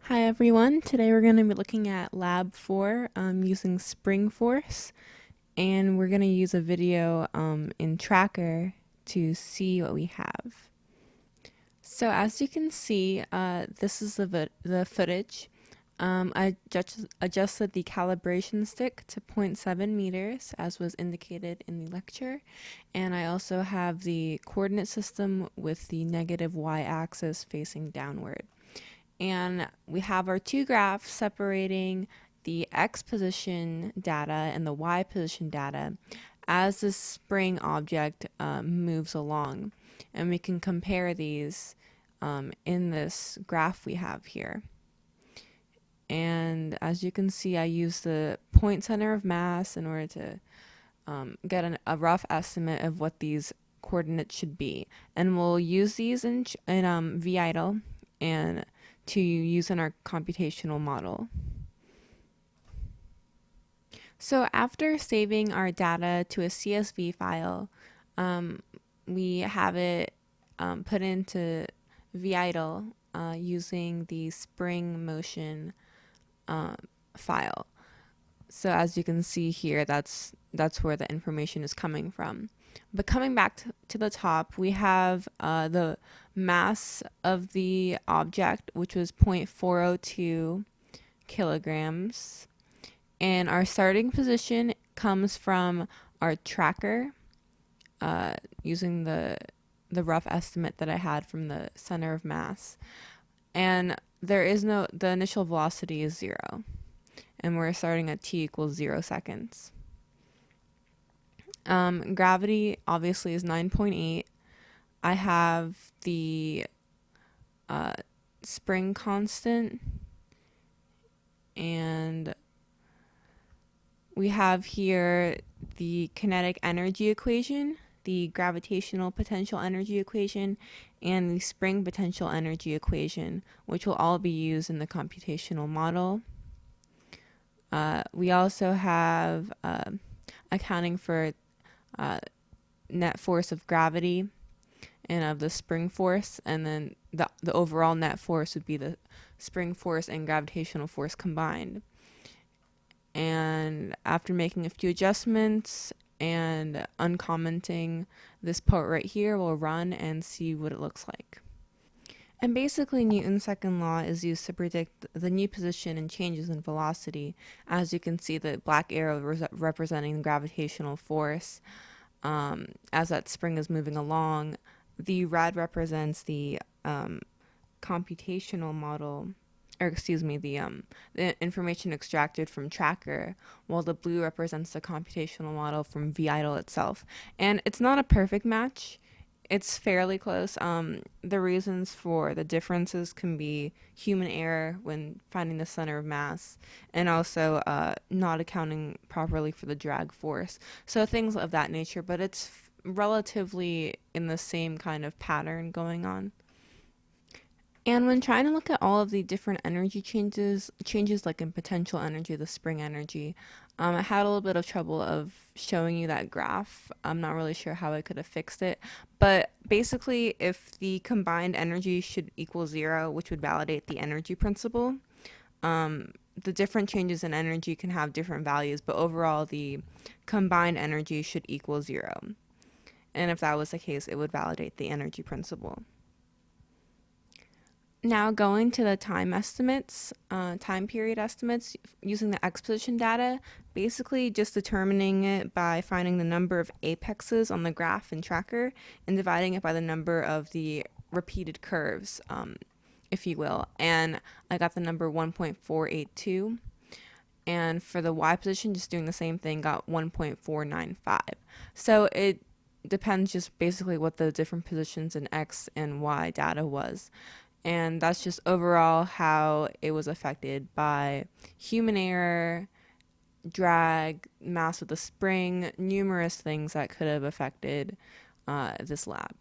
Hi everyone, today we're going to be looking at Lab 4 using Spring Force, and we're going to use a video in Tracker to see what we have. So as you can see, this is the footage. I adjusted the calibration stick to 0.7 meters as was indicated in the lecture, and I also have the coordinate system with the negative y-axis facing downward. And we have our two graphs separating the x position data and the y position data as the spring object moves along. And we can compare these in this graph we have here. And as you can see, I use the point center of mass in order to get a rough estimate of what these coordinates should be. And we'll use these in VIDLE and to use in our computational model. So after saving our data to a CSV file, we have it put into VIDLE using the spring motion file. So as you can see here, that's where the information is coming from. But coming back to the top, we have the mass of the object, which was 0.402 kilograms. And our starting position comes from our tracker, using the rough estimate that I had from the center of mass. And the initial velocity is 0. And we're starting at t equals 0 seconds. Gravity obviously is 9.8. I have the spring constant, and we have here the kinetic energy equation, the gravitational potential energy equation, and the spring potential energy equation, which will all be used in the computational model. We also have accounting for net force of gravity and of the spring force, and then the overall net force would be the spring force and gravitational force combined. And after making a few adjustments and uncommenting this part right here, we'll run and see what it looks like. And basically, Newton's second law is used to predict the new position and changes in velocity. As you can see, the black arrow representing the gravitational force as that spring is moving along. The red represents the computational model, or excuse me, the information extracted from Tracker, while the blue represents the computational model from VIDLE itself. And it's not a perfect match. It's fairly close. The reasons for the differences can be human error when finding the center of mass, and also not accounting properly for the drag force. So things of that nature, but it's relatively in the same kind of pattern going on. And when trying to look at all of the different energy changes like in potential energy, the spring energy, I had a little bit of trouble of showing you that graph. I'm not really sure how I could have fixed it. But basically, if the combined energy should equal 0, which would validate the energy principle, the different changes in energy can have different values, but overall the combined energy should equal 0. And if that was the case, it would validate the energy principle. Now going to the time estimates, time period estimates using the x position data, basically just determining it by finding the number of apexes on the graph in Tracker and dividing it by the number of the repeated curves, if you will. And I got the number 1.482. And for the y position, just doing the same thing, got 1.495. So it depends just basically what the different positions in x and y data was. And that's just overall how it was affected by human error, drag, mass of the spring, numerous things that could have affected this lab.